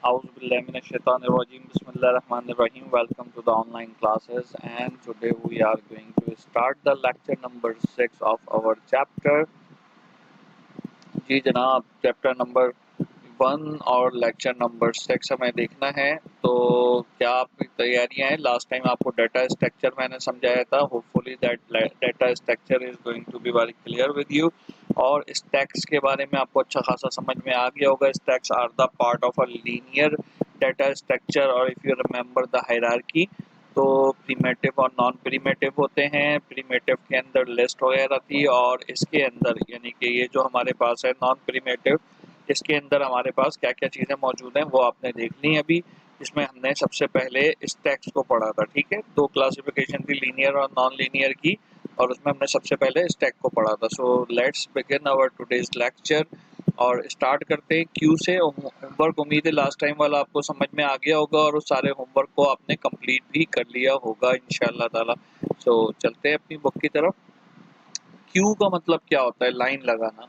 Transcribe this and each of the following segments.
Auzubillahiminash-shaytanir-rajim. Bismillahir-rahmanir-rahim. Welcome to the online classes, and today we are going to start the lecture number 6 of our chapter. जी जनाब, chapter number 1 और lecture number 6 हमें देखना है। तो क्या आपकी तैयारियां हैं? लास्ट टाइम आपको डाटा स्ट्रक्चर मैंने समझाया था। Hopefully that data structure is going to be very clear with you. और स्टैक्स के बारे में आपको अच्छा खासा समझ में आ गया होगा। Stacks are the part of a linear data structure, और if you remember the hierarchy, तो प्रीमेटिव और नॉन प्रीमेटिव होते हैं। प्रीमेटिव के अंदर लिस्ट वगैरह थी, और इसके अंदर यानी कि ये जो हमारे पास है नॉन प्रीमेटिव, इसके अंदर हमारे पास क्या क्या चीज़ें मौजूद हैं वो आपने देख ली अभी। इसमें हमने सबसे पहले स्टैक्स को पढ़ा था, ठीक है। दो क्लासिफिकेशन थी, लीनियर और नॉन लीनियर की, और उसमें हमने सबसे पहले स्टैक को पढ़ा था। So let's begin our today's lecture और स्टार्ट करते हैं क्यू से। होमवर्क उम्मीद है लास्ट टाइम वाला आपको समझ में आ गया होगा, और उस सारे होमवर्क को आपने कंप्लीट भी कर लिया होगा इंशाल्लाह ताला। सो चलते हैं अपनी बुक की तरफ। क्यू का मतलब क्या होता है? लाइन लगाना।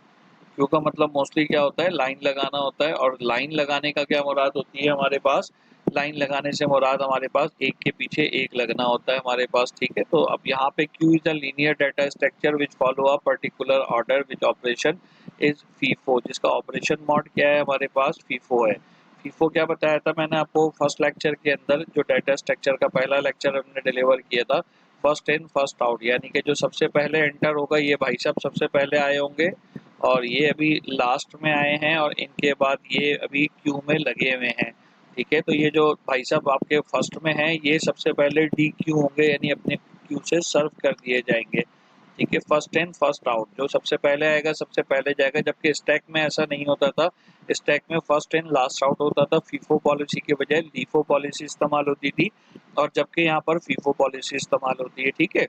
क्यू का मतलब मोस्टली क्या होता है? लाइन लगाना होता है। और लाइन लगाने का क्या मुराद होती है हमारे पास? लाइन लगाने से मुराद हमारे पास एक के पीछे एक लगना होता है हमारे पास, ठीक है। तो अब यहाँ पे Q is a linear data structure which follow a particular order which operation is FIFO, जिसका ऑपरेशन मोड क्या है हमारे पास? फीफो है। फीफो क्या बताया था मैंने आपको फर्स्ट लेक्चर के अंदर? जो डाटा स्ट्रक्चर का पहला लेक्चर हमने डिलीवर किया था, फर्स्ट इन फर्स्ट आउट, यानी कि जो सबसे पहले एंटर होगा ये भाई साहब सबसे पहले आए होंगे, और ये अभी लास्ट में आए हैं, और इनके बाद ये अभी क्यू में लगे हुए हैं, ठीक है। तो ये जो भाई साहब आपके फर्स्ट में हैं, ये सबसे पहले डी क्यू होंगे, यानी अपने क्यू से सर्व कर दिए जाएंगे, ठीक है। फर्स्ट इन फर्स्ट आउट, जो सबसे पहले आएगा सबसे पहले जाएगा। जबकि स्टैक में ऐसा नहीं होता था। स्टैक में फर्स्ट इन लास्ट आउट होता था। फीफो पॉलिसी के बजाय लीफो पॉलिसी इस्तेमाल होती थी, और जबकि यहाँ पर फीफो पॉलिसी इस्तेमाल होती है, ठीक है।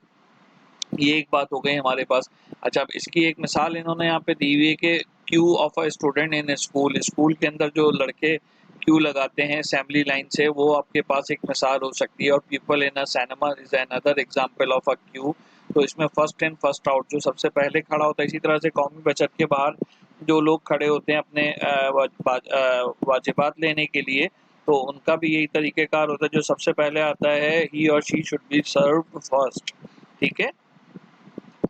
ये एक बात हो गई हमारे पास। अच्छा, अब इसकी एक मिसाल इन्होंने यहाँ पे दी हुई है कि Q of a student in school. School के अंदर जो लड़के क्यू लगाते हैं असेंबली लाइन से, वो आपके पास एक मिसाल हो सकती है। और people in a cinema is another example of a Q. तो इसमें फर्स्ट इन फर्स्ट आउट, जो सबसे पहले खड़ा होता है। इसी तरह से कौमी बचत के बाहर जो लोग खड़े होते हैं अपने वाजिबात लेने के लिए, तो उनका भी यही तरीक़ेकार होता है। जो सबसे पहले आता है, ही और she should be served first, ठीक है।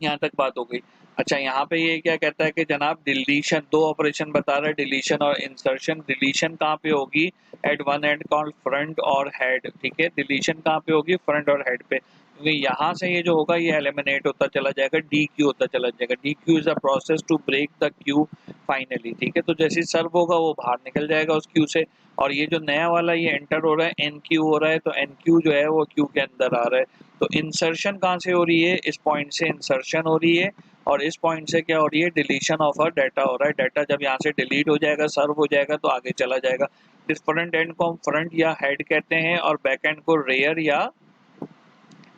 यहाँ तक बात हो गई। अच्छा, यहाँ पे ये क्या कहता है कि जनाब डिलीशन, दो ऑपरेशन बता रहा है, डिलीशन और इंसर्शन। डिलीशन कहाँ पे होगी? At one end called front और हेड, ठीक है। डिलीशन कहाँ पे होगी? फ्रंट और हेड पे। क्योंकि यहाँ से ये जो होगा ये एलिमिनेट होता चला जाएगा, डी क्यू होता चला जाएगा। Dequeue is a process to break the queue finally, ठीक है। तो जैसे सर्व होगा वो बाहर निकल जाएगा उस क्यू से। और ये जो नया वाला ये एंटर हो रहा है, एन क्यू हो रहा है, तो एन क्यू जो है वो क्यू के अंदर आ रहा है। तो इंसर्शन कहाँ से हो रही है? इस पॉइंट से इंसर्शन हो रही है, और इस पॉइंट से क्या हो रही है? डिलीशन ऑफ अ डाटा हो रहा है। डाटा जब यहाँ से डिलीट हो जाएगा, सर्व हो जाएगा, तो आगे चला जाएगा। इस फ्रंट एंड को हम फ्रंट या हेड कहते हैं, और बैक एंड को रेयर या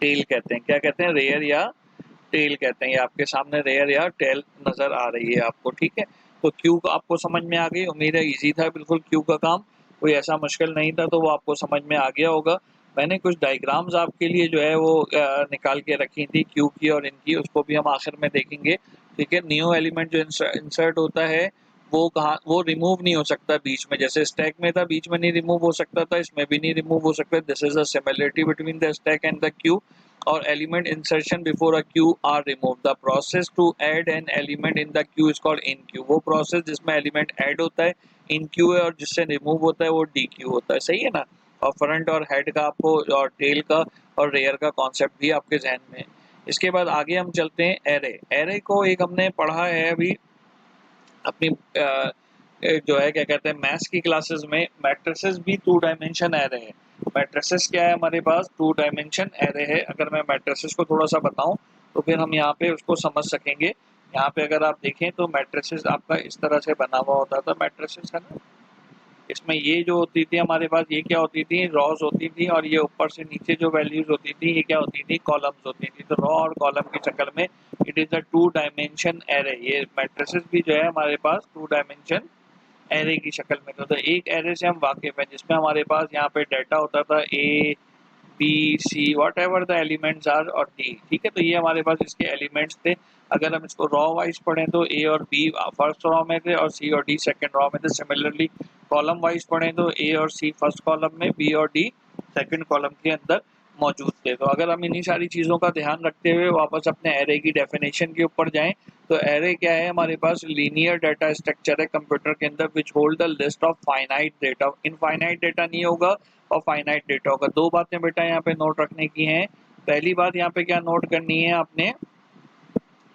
टेल कहते हैं। क्या कहते हैं? रेयर या टेल कहते हैं। ये आपके सामने रेयर या टेल नजर आ रही है आपको, ठीक है। तो क्यू आपको समझ में आ गई, उम्मीद है इजी था बिल्कुल क्यू का काम, कोई ऐसा मुश्किल नहीं था, तो वो आपको समझ में आ गया होगा। मैंने कुछ डायग्राम्स आपके लिए जो है वो निकाल के रखी थी क्यू की और इनकी, उसको भी हम आखिर में देखेंगे, ठीक है। न्यू एलिमेंट जो इंसर्ट होता है वो कहाँ, वो रिमूव नहीं हो सकता बीच में। जैसे स्टैक में था, बीच में नहीं रिमूव हो सकता था, इसमें भी नहीं रिमूव हो सकता। This is a similarity between the stack and the Q. और element insertion before a queue are removed. The process to add an element in the queue is called in queue. वो process जिसमें element add होता है in queue है, और जिससे remove होता है वो d queue होता है, सही है ना। और front और head का आपको, और tail का और rear का concept भी आपके जहन में है। इसके बाद आगे हम चलते हैं array। array को एक हमने पढ़ा है अभी अपनी जो है क्या कहते हैं मैथ्स की क्लासेस में। मैट्रिसेस भी 2 डायमेंशन एरे है। मैट्रिसेस क्या है हमारे पास? 2 डायमेंशन एरे है। अगर मैं मैट्रिसेस को थोड़ा सा बताऊं तो फिर हम यहाँ पे उसको समझ सकेंगे। यहाँ पे अगर आप देखें तो मैट्रिसेस आपका इस तरह से बना हुआ होता था, मैट्रिसेस है ना। इसमें ये जो होती थी हमारे पास, ये क्या होती थी? रॉज होती थी, और ये ऊपर से नीचे जो वैल्यूज होती थी ये क्या होती थी? कॉलम्स होती थी। तो रॉ और कॉलम की शक्ल में it is a 2 dimension array. ये मैट्रिसेस भी जो है हमारे पास 2 डायमेंशन एरे की शक्ल में। तो एक एरे से हम वाकिफ हैं जिसमें हमारे पास यहाँ पे डाटा होता था A b c whatever the elements are और डी। ठीक है, तो ये हमारे पास इसके एलिमेंट्स थे। अगर हम इसको रॉ वाइज पढ़ें तो ए और बी फर्स्ट रॉ में थे और सी और डी सेकंड रॉ में थे। सिमिलरली कॉलम वाइज पढ़ें तो ए और सी फर्स्ट कॉलम में, बी और डी सेकंड कॉलम के अंदर मौजूद थे। तो अगर हम इन्हीं सारी चीज़ों का ध्यान रखते हुए वापस अपने एरे की डेफिनेशन के ऊपर जाएं तो एरे क्या है, हमारे पास लीनियर डाटा स्ट्रक्चर है कंप्यूटर के अंदर which hold the list of finite data. Infinite data नहीं होगा और फाइनाइट डेटा होगा। दो बातें बेटा यहाँ पे नोट रखने की हैं। पहली बात यहाँ पे क्या नोट करनी है आपने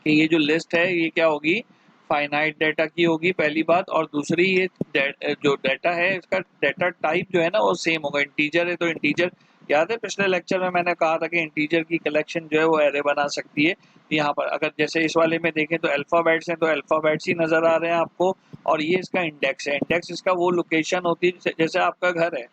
कि ये जो लिस्ट है ये क्या होगी, फाइनाइट डाटा की होगी पहली बात। और दूसरी ये जो डाटा है इसका डाटा टाइप जो है ना वो सेम होगा। इंटीजर है तो इंटीजर, याद है पिछले लेक्चर में मैंने कहा था कि इंटीजर की कलेक्शन जो है वो एरे बना सकती है। यहाँ पर अगर जैसे इस वाले में देखें तो अल्फाबेट्स हैं तो अल्फाबेट्स ही नजर आ रहे हैं आपको, और ये इसका इंडेक्स है। इंडेक्स इसका वो लोकेशन होती है जैसे आपका घर है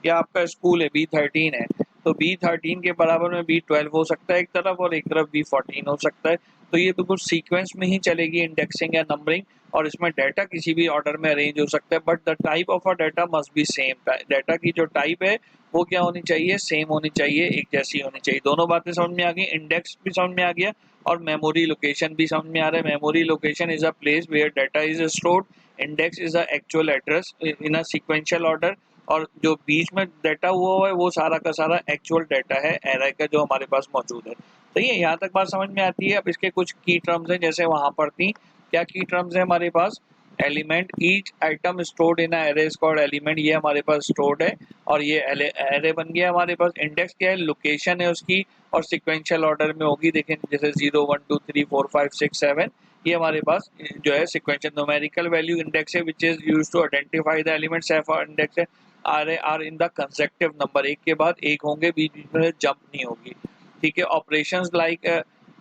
या आपका स्कूल है, B13 है तो B13 के बराबर में B12 हो सकता है एक तरफ और एक तरफ B14 हो सकता है। तो ये बिल्कुल सीक्वेंस में ही चलेगी इंडेक्सिंग या नंबरिंग, और इसमें डाटा किसी भी ऑर्डर में अरेंज हो सकता है but the type of a data must be same. Data की जो टाइप है वो क्या होनी चाहिए, सेम होनी चाहिए, एक जैसी होनी चाहिए। दोनोों बातें समझ में आ गई, इंडेक्स भी समझ में आ गया और मेमोरी लोकेशन भी समझ में आ रहा है। Memory location is a place where data is stored, index is a actual address in a sequential order, और जो बीच में डाटा हुआ है वो सारा का सारा एक्चुअल डाटा है एरे का जो हमारे पास मौजूद है। तो ये यहाँ तक बात समझ में आती है। अब इसके कुछ की टर्म्स हैं जैसे वहां पर थी। क्या की टर्म्स है हमारे पास, element each item stored in array is called element, ये हमारे पास स्टोर्ड है और ये एरे बन गया हमारे पास। इंडेक्स क्या है, लोकेशन है उसकी और सिक्वेंशियल ऑर्डर में होगी। देखें जैसे 0 1 2 3 4 5 6 7 ये हमारे पास जो है सिक्वेंशियल। न्यूमेरिकल वैल्यू इंडेक्स है which is used to identify the elements. Index है are in the consecutive number, एक के बाद एक होंगे, बीच बीच में जंप नहीं होगी। ठीक है, operations like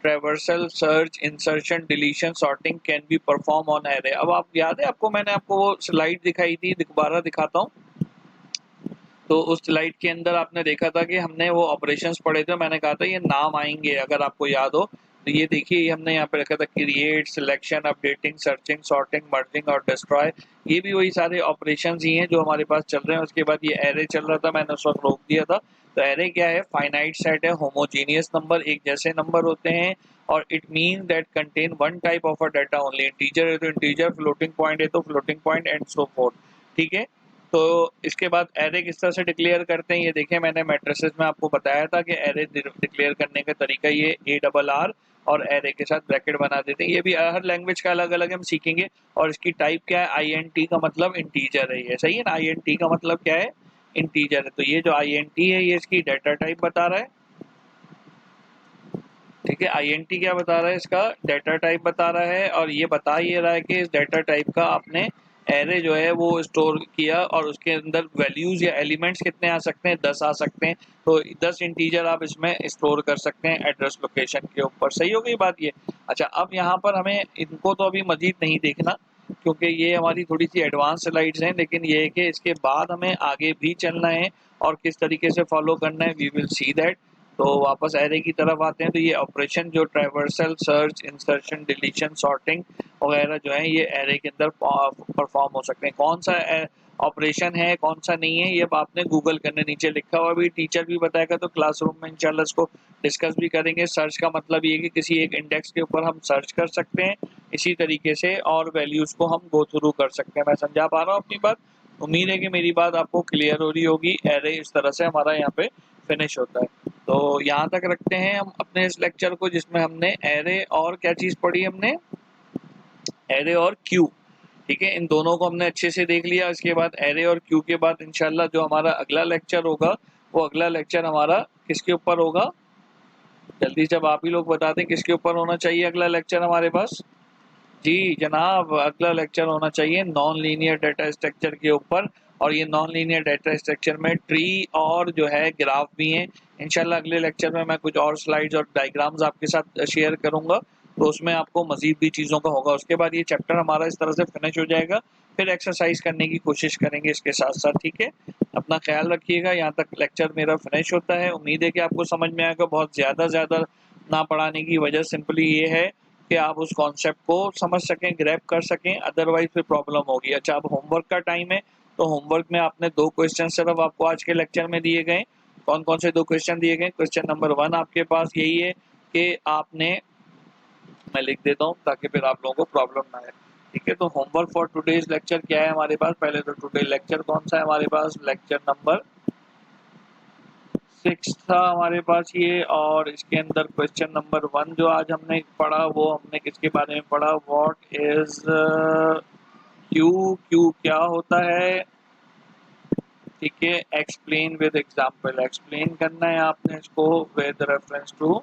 traversal, search, insertion, deletion, sorting can be perform on array. अब आप याद है आपको मैंने आपको वो स्लाइड दिखाई थी, दोबारा दिखाता हूँ। तो उस स्लाइड के अंदर आपने देखा था कि हमने वो ऑपरेशंस पढ़े थे, मैंने कहा था ये नाम आएंगे अगर आपको याद हो। तो ये देखिए ये हमने यहाँ पे रखा था create, selection, updating, searching, sorting, merging और डिस्ट्रॉय। ये भी वही सारे ऑपरेशंस ही हैं जो हमारे पास चल रहे हैं। उसके बाद ये एरे चल रहा था, मैंने उस वक्त रोक दिया था। तो एरे क्या है, फाइनाइट सेट है, होमोजीनियस नंबर, एक जैसे नंबर होते हैं, और it mean that contain one type of a data only. Integer है तो इंटीजर, फ्लोटिंग पॉइंट है तो floating point and so fourth. ठीक है, तो इसके बाद एरे किस तरह से डिक्लेयर करते हैं ये देखें। मैंने मैट्रिसेस में आपको बताया था कि एरे डिक्लेयर करने का तरीका ये ARR और एरे के साथ ब्रैकेट बना देते हैं। ये भी हर लैंग्वेज का अलग अलग हम सीखेंगे। और इसकी टाइप क्या है, INT का मतलब इंटीजर है, ये सही है ना। INT का मतलब क्या है, इंटीजर है। तो ये जो INT है ये इसकी डाटा टाइप बता रहा है। ठीक है, INT क्या बता रहा है, इसका डाटा टाइप बता रहा है, और ये बता ये रहा है कि इस डाटा टाइप का आपने एरे जो है वो स्टोर किया और उसके अंदर वैल्यूज या एलिमेंट्स कितने आ सकते हैं, 10 आ सकते हैं। तो 10 इंटीजर आप इसमें स्टोर कर सकते हैं एड्रेस लोकेशन के ऊपर। सही हो गई बात ये। अच्छा, अब यहाँ पर हमें इनको तो अभी मजीद नहीं देखना क्योंकि ये हमारी थोड़ी सी एडवांस स्लाइड्स हैं, लेकिन ये है कि इसके बाद हमें आगे भी चलना है और किस तरीके से फॉलो करना है वी विल सी दैट। तो वापस एरे की तरफ आते हैं। तो ये ऑपरेशन जो traversal, search, insertion, deletion, sorting वगैरह जो है ये एरे के अंदर परफॉर्म हो सकते हैं। कौन सा ऑपरेशन है कौन सा नहीं है ये आपने गूगल करने, नीचे लिखा हुआ भी टीचर भी बताएगा तो क्लासरूम में इंशाल्लाह इसको डिस्कस भी करेंगे। सर्च का मतलब ये कि किसी एक इंडेक्स के ऊपर हम सर्च कर सकते हैं इसी तरीके से और वैल्यूज को हम गो थ्रू कर सकते हैं। मैं समझा पा रहा हूँ अपनी बात, उम्मीद है कि मेरी बात आपको क्लियर हो रही होगी। एरे इस तरह से हमारा यहाँ पे फिनिश होता है। तो यहाँ तक रखते हैं हम अपने इस लेक्चर को जिसमें हमने एरे और क्या चीज पढ़ी, हमने एरे और क्यू। ठीक है, इन दोनों को हमने अच्छे से देख लिया। इसके बाद एरे और क्यू के बाद इंशाल्लाह जो हमारा अगला लेक्चर होगा वो अगला लेक्चर हमारा किसके ऊपर होगा, जल्दी जब आप ही लोग बता दें किसके ऊपर होना चाहिए अगला लेक्चर हमारे पास। जी जनाब, अगला लेक्चर होना चाहिए नॉन लीनियर डाटा स्ट्रक्चर के ऊपर। और ये नॉन लीनियर डाटा स्ट्रक्चर में ट्री और जो है ग्राफ भी हैं। इंशाल्लाह अगले लेक्चर में मैं कुछ और स्लाइड्स और डायग्राम्स आपके साथ शेयर करूंगा तो उसमें आपको मजीद भी चीज़ों का होगा। उसके बाद ये चैप्टर हमारा इस तरह से फिनिश हो जाएगा, फिर एक्सरसाइज करने की कोशिश करेंगे इसके साथ साथ। ठीक है, अपना ख्याल रखिएगा। यहाँ तक लेक्चर मेरा फिनिश होता है, उम्मीद है कि आपको समझ में आएगा। बहुत ज़्यादा ना पढ़ाने की वजह सिंपली ये है कि आप उस कॉन्सेप्ट को समझ सकें, ग्रैब कर सकें, अदरवाइज फिर प्रॉब्लम होगी। अच्छा, अब होमवर्क का टाइम है तो होमवर्क में आपने 2 क्वेश्चन सिर्फ आपको आज के लेक्चर में दिए गए, कौन कौन से दो क्वेश्चन दिए गए? क्वेश्चन नंबर 1 आपके पास यही है कि आपने, मैं लिख देता हूँ ताकि फिर आप लोगों को प्रॉब्लम ना आए, ठीक है। तो होमवर्क फॉर टुडेज लेक्चर क्या है हमारे पास? पहले तो टुडे लेक्चर कौन सा है हमारे पास? लेक्चर नंबर 6 था हमारे पास ये, और इसके अंदर क्वेश्चन नंबर 1 जो आज हमने पढ़ा वो हमने किसके बारे में पढ़ा? व्हाट इज क्यू, क्यू क्या होता है, ठीक है। एक्सप्लेन विद एग्जाम्पल, एक्सप्लेन करना है आपने इसको with reference to,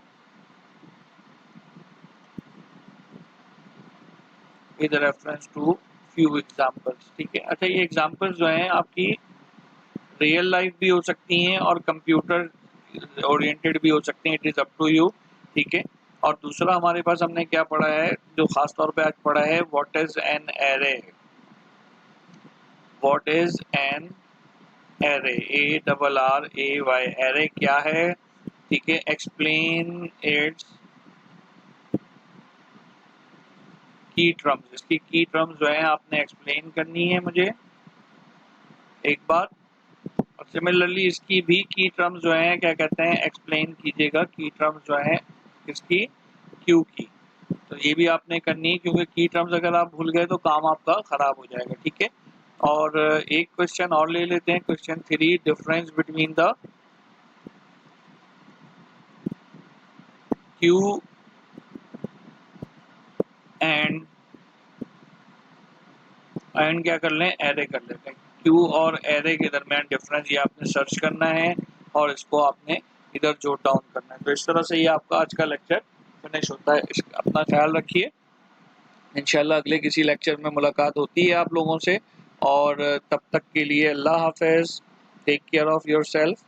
with reference to few examples, ठीक है। अच्छा, ये एग्जाम्पल्स जो हैं आपकी रियल लाइफ भी हो सकती हैं और कंप्यूटर ओरिएंटेड भी हो सकती हैं, it is up to you, ठीक है। और दूसरा हमारे पास हमने क्या पढ़ा है जो खास तौर पे आज पढ़ा है? What is an array, what is an array, ARRAY, array क्या है, ठीक है। एक्सप्लेन इट्स की टर्म्स, इसकी की टर्म्स जो है आपने एक्सप्लेन करनी है मुझे एक बार। और सिमिलरली इसकी भी की टर्म्स जो है क्या कहते हैं, एक्सप्लेन कीजिएगा की टर्म्स जो है किसकी? क्यू की। तो ये भी आपने करनी है क्योंकि की टर्म्स अगर आप भूल गए तो काम आपका खराब हो जाएगा, ठीक है। और एक क्वेश्चन और ले लेते हैं, question 3, difference between the Q and क्या कर लें, एरे कर लेते हैं। क्यू और एरे के दरमियान डिफरेंस ये आपने सर्च करना है और इसको आपने इधर जोट डाउन करना है। तो इस तरह से ये आपका आज का लेक्चर फिनिश होता है। अपना ख्याल रखिए, इंशाल्लाह अगले किसी लेक्चर में मुलाकात होती है आप लोगों से, और तब तक के लिए अल्लाह हाफिज, take care of your self.